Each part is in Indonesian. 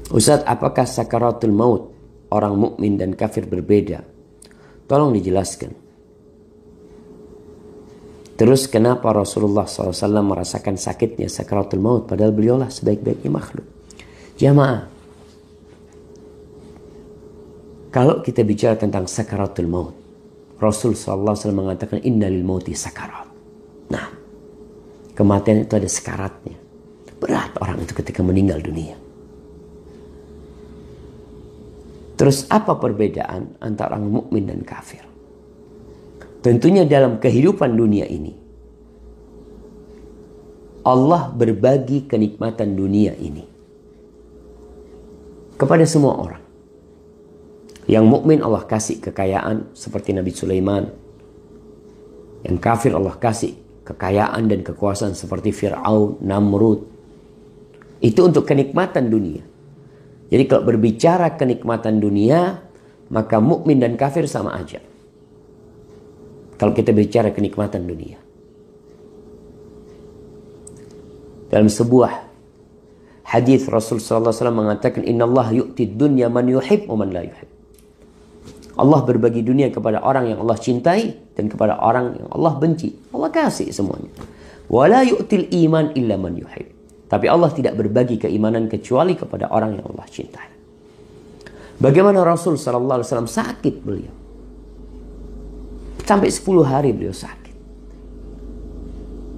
Ustaz, apakah sakaratul maut orang mukmin dan kafir berbeda? Tolong dijelaskan. Terus kenapa Rasulullah SAW merasakan sakitnya sakaratul maut padahal beliaulah sebaik-baiknya makhluk? Jamaah, kalau kita bicara tentang sakaratul maut, Rasul SAW mengatakan inna lil mauti sakarat. Nah, kematian itu ada sekaratnya. Berat orang itu ketika meninggal dunia. Terus apa perbedaan antara orang mukmin dan kafir? Tentunya dalam kehidupan dunia ini, Allah berbagi kenikmatan dunia ini kepada semua orang. Yang mukmin Allah kasih kekayaan seperti Nabi Sulaiman. Yang kafir Allah kasih kekayaan dan kekuasaan seperti Fir'aun, Namrud. Itu untuk kenikmatan dunia. Jadi kalau berbicara kenikmatan dunia, maka mukmin dan kafir sama aja. Kalau kita bicara kenikmatan dunia. Dalam sebuah hadis Rasul sallallahu alaihi wasallam mengatakan innallaha yu'ti dunya man yuhib wa man la yuhib. Allah berbagi dunia kepada orang yang Allah cintai dan kepada orang yang Allah benci. Allah kasih semuanya. Wala yu'til iman illa man yuhib. Tapi Allah tidak berbagi keimanan kecuali kepada orang yang Allah cintai. Bagaimana Rasul sallallahu alaihi wasallam sakit beliau? Sampai 10 hari beliau sakit.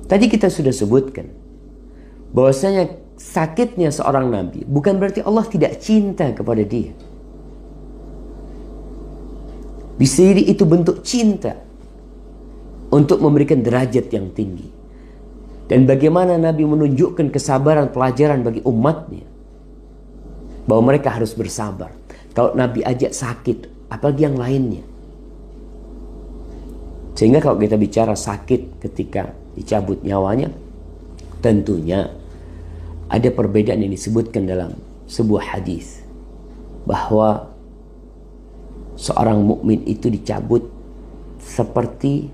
Tadi kita sudah sebutkan bahwasanya sakitnya seorang nabi bukan berarti Allah tidak cinta kepada dia. Bisa jadi itu bentuk cinta untuk memberikan derajat yang tinggi. Dan bagaimana Nabi menunjukkan kesabaran pelajaran bagi umatnya. Bahwa mereka harus bersabar. Kalau Nabi ajak sakit, apalagi yang lainnya. Sehingga kalau kita bicara sakit ketika dicabut nyawanya, tentunya ada perbedaan yang disebutkan dalam sebuah hadis. Bahwa seorang mukmin itu dicabut seperti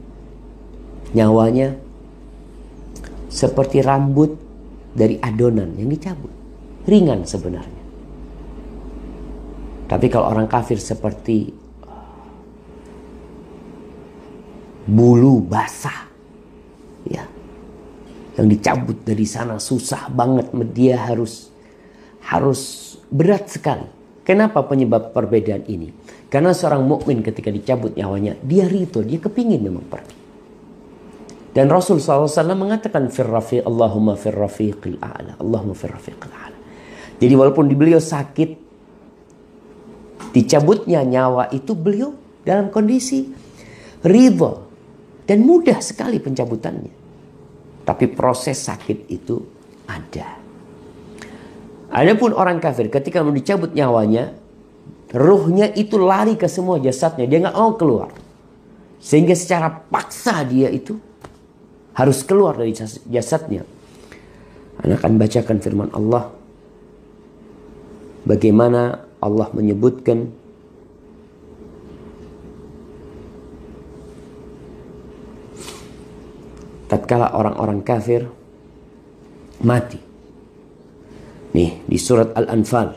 nyawanya seperti rambut dari adonan yang dicabut. Ringan sebenarnya. Tapi kalau orang kafir seperti bulu basah. Ya. Yang dicabut dari sana susah banget. Dia harus berat sekali. Kenapa penyebab perbedaan ini? Karena seorang mukmin ketika dicabut nyawanya, dia rito, dia kepingin memang pergi. Dan Rasul SAW mengatakan Allahumma firrafiqil a'la. Allahumma firrafiqil a'la. Jadi walaupun beliau sakit, dicabutnya nyawa itu beliau dalam kondisi ridha. Dan mudah sekali pencabutannya. Tapi proses sakit itu ada. Adapun orang kafir ketika mau dicabut nyawanya, ruhnya itu lari ke semua jasadnya. Dia nggak mau keluar. Sehingga secara paksa dia itu harus keluar dari jasadnya. Anda akan bacakan firman Allah. Bagaimana Allah menyebutkan tatkala orang-orang kafir mati. Nih di surat Al-Anfal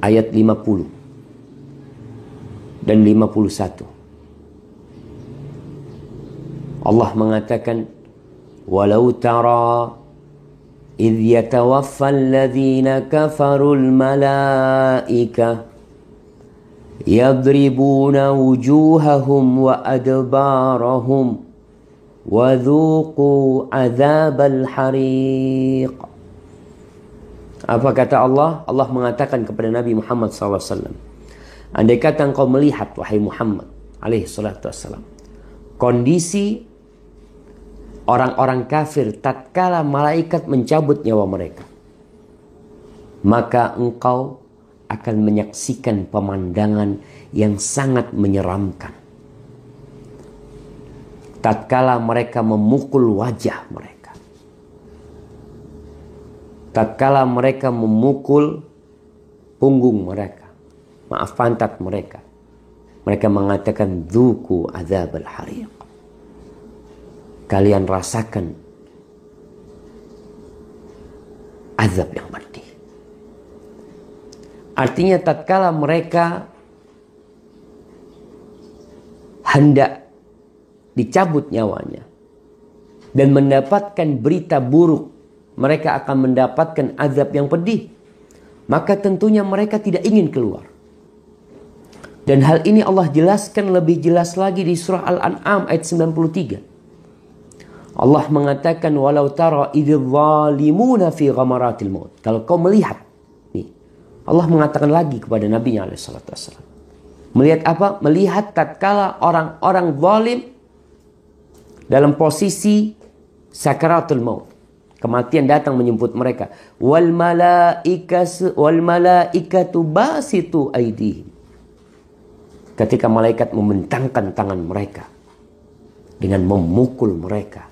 ayat 50 dan 51. Allah mengatakan walau tara idh yatawaffa alladhina kafarul malaika yadribuna wujuhahum wa adbarahum wadhuqu adzabal hariq. Apa kata Allah? Allah mengatakan kepada Nabi Muhammad SAW, andai kata engkau melihat wahai Muhammad alaihi salatu wassalam, kondisi orang-orang kafir tatkala malaikat mencabut nyawa mereka, maka engkau akan menyaksikan pemandangan yang sangat menyeramkan. Tatkala mereka memukul wajah mereka, tatkala mereka memukul punggung mereka, maaf pantat mereka, mereka mengatakan dzuku adzabal hariq. Kalian rasakan azab yang pedih. Artinya tatkala mereka hendak dicabut nyawanya dan mendapatkan berita buruk, mereka akan mendapatkan azab yang pedih, maka tentunya mereka tidak ingin keluar. Dan hal ini Allah jelaskan lebih jelas lagi di surah Al-An'am ayat 93. Allah mengatakan, walau tara idz zalimuna fi ghamaratil maut. Kalau kau melihat, nih, Allah mengatakan lagi kepada Nabi-Nya alaihi salatu wassalam. Melihat apa? Melihat tatkala orang-orang zalim dalam posisi sakaratul maut. Kematian datang menjemput mereka. Wal malaikatu basitu aydihim. Ketika malaikat membentangkan tangan mereka dengan memukul mereka,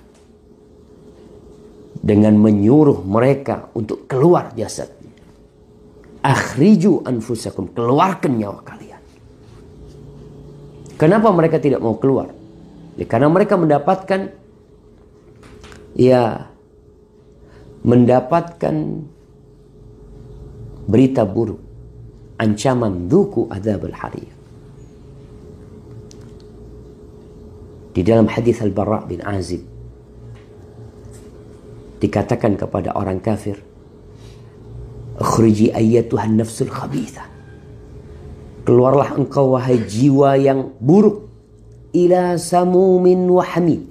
dengan menyuruh mereka untuk keluar jasadnya. Akhriju anfusakum, keluarkan nyawa kalian. Kenapa mereka tidak mau keluar? Ya, karena mereka mendapatkan berita buruk, ancaman dzuku adzabul hariq. Di dalam hadis Al-Bara' bin Azib dikatakan kepada orang kafir, "Akhriji ayyatuhan nafsul khabithah." Keluarlah engkau wahai jiwa yang buruk, ila samumin wa hamid,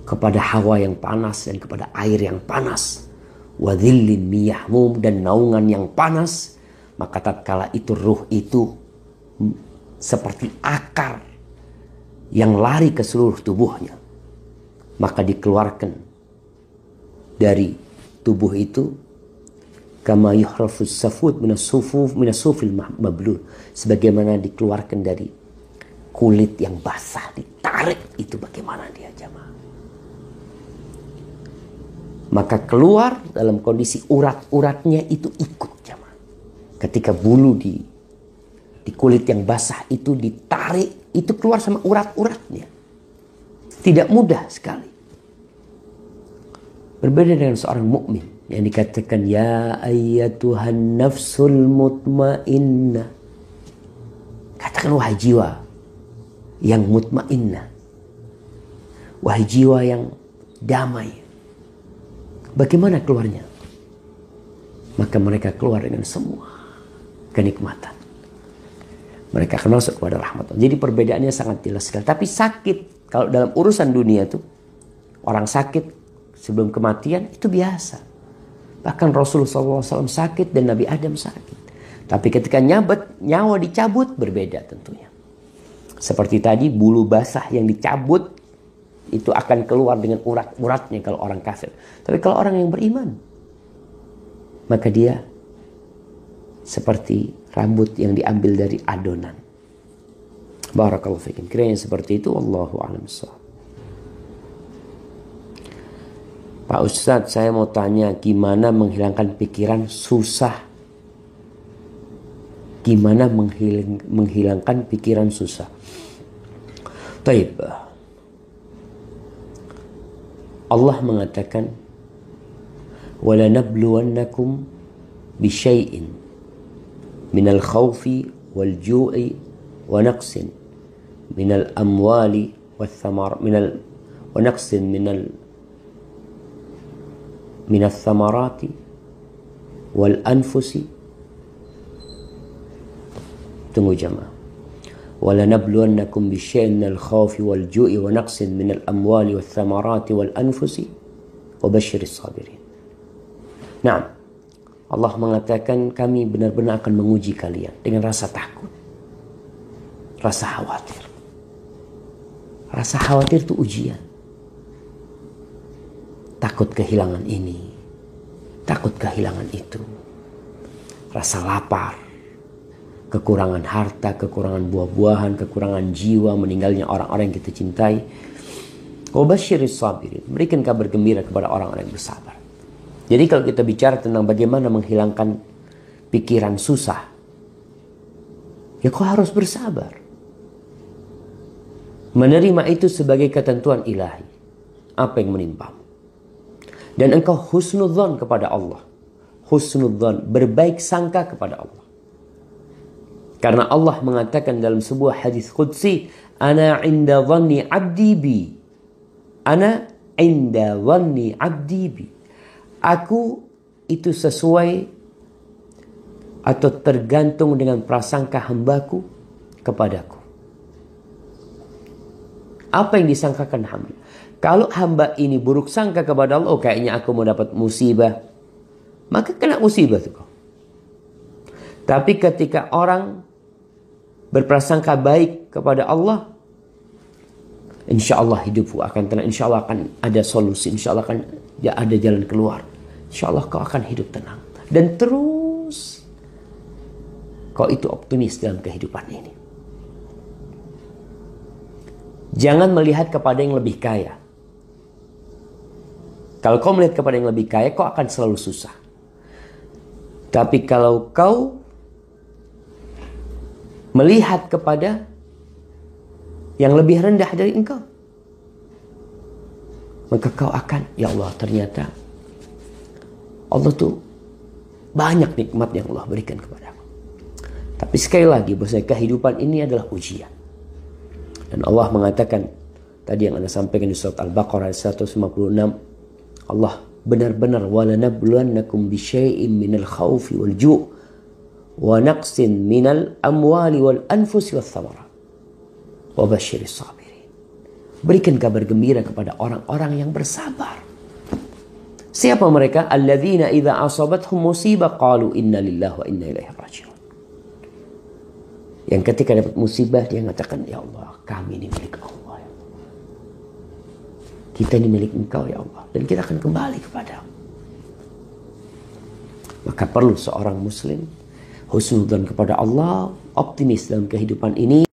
kepada hawa yang panas dan kepada air yang panas, wa dhillin miyahmum, dan naungan yang panas. Maka tatkala itu ruh itu seperti akar yang lari ke seluruh tubuhnya, maka dikeluarkan dari tubuh itu kama yuhrafus safud minasufil mablul, sebagaimana dikeluarkan dari kulit yang basah, ditarik itu bagaimana dia jamaah. Maka keluar dalam kondisi urat-uratnya itu ikut jamaah. Ketika bulu di kulit yang basah itu ditarik, itu keluar sama urat-uratnya. Tidak mudah sekali. Berbeda dengan seorang mukmin yang dikatakan, ya ayyatuhan nafsul mutmainnah. Katakan, wahai jiwa yang mutmainnah, wahai jiwa yang damai. Bagaimana keluarnya? Maka mereka keluar dengan semua kenikmatan. Mereka akan masuk kepada rahmat Allah. Jadi perbedaannya sangat jelas sekali. Tapi sakit, kalau dalam urusan dunia itu, orang sakit sebelum kematian itu biasa. Bahkan Rasulullah SAW sakit dan Nabi Adam sakit. Tapi ketika nyawa dicabut, berbeda tentunya. Seperti tadi, bulu basah yang dicabut itu akan keluar dengan urat-uratnya kalau orang kafir. Tapi kalau orang yang beriman, maka dia seperti rambut yang diambil dari adonan. Barakallahu fikum. Kiranya seperti itu. Wallahu a'lam bishawab. Pak Ustadz, saya mau tanya, gimana menghilangkan pikiran susah? Gimana menghilangkan pikiran susah? Taib. Allah mengatakan, wala nabluwannakum bisyai'in minal khawfi wal ju'i wa naqsin minal amwali wal thamar wa naqsin minal thamarati wal anfusi. Tunggu jamaah. Wala nabluwannakum bisyai'in minal khawfi wal ju'i wa naqsin minal amwali wal thamarati wal anfusi wa basyiris sabirin. Nah, Allah mengatakan kami benar-benar akan menguji kalian dengan rasa takut, rasa khawatir. Rasa khawatir itu ujian. Takut kehilangan ini, takut kehilangan itu. Rasa lapar, kekurangan harta, kekurangan buah-buahan, kekurangan jiwa, meninggalnya orang-orang yang kita cintai. Wa basyiris sabirin, berikan kabar gembira kepada orang-orang yang bersabar. Jadi kalau kita bicara tentang bagaimana menghilangkan pikiran susah, ya kau harus bersabar. Menerima itu sebagai ketentuan ilahi. Apa yang menimpamu. Dan engkau husnudzon kepada Allah. husnudzan, berbaik sangka kepada Allah. Karena Allah mengatakan dalam sebuah hadis qudsi, ana inda dhanni abdi bi. Ana inda dhanni abdi bi. Aku itu sesuai atau tergantung dengan prasangka hambaku kepadaku. Apa yang disangkakan hamba? Kalau hamba ini buruk sangka kepada Allah, oh kayaknya aku mau dapat musibah, maka kena musibah tuh kau. Tapi ketika orang berprasangka baik kepada Allah, insya Allah hidupku akan tenang, insya Allah akan ada solusi, insya Allah akan ada jalan keluar, insya Allah kau akan hidup tenang. Dan terus kau itu optimis dalam kehidupan ini. Jangan melihat kepada yang lebih kaya. Kalau kau melihat kepada yang lebih kaya, kau akan selalu susah. Tapi kalau kau melihat kepada yang lebih rendah dari engkau, maka kau akan, ya Allah, ternyata Allah tuh banyak nikmat yang Allah berikan kepada aku. Tapi sekali lagi, bahwa kehidupan ini adalah ujian. Dan Allah mengatakan, tadi yang Anda sampaikan di surat Al-Baqarah 156, Allah benar-benar walanabluwannakum bisyai'in minal khawfi wal ju' wa naqsin minal amwali wal anfusi wath thamarat wa basyiris sabirin. Berikan kabar gembira kepada orang-orang yang bersabar. Siapa mereka? Alladzina idza asabathum musibah qalu inna lillahi wa inna ilaihi raji'un. Yang ketika dapat musibah dia mengatakan, ya Allah, kami ini milik Allah. Ya Allah. Kita ini milik Engkau ya Allah, dan kita akan kembali kepada-Mu. Maka perlu seorang muslim husnudzan kepada Allah, optimis dalam kehidupan ini.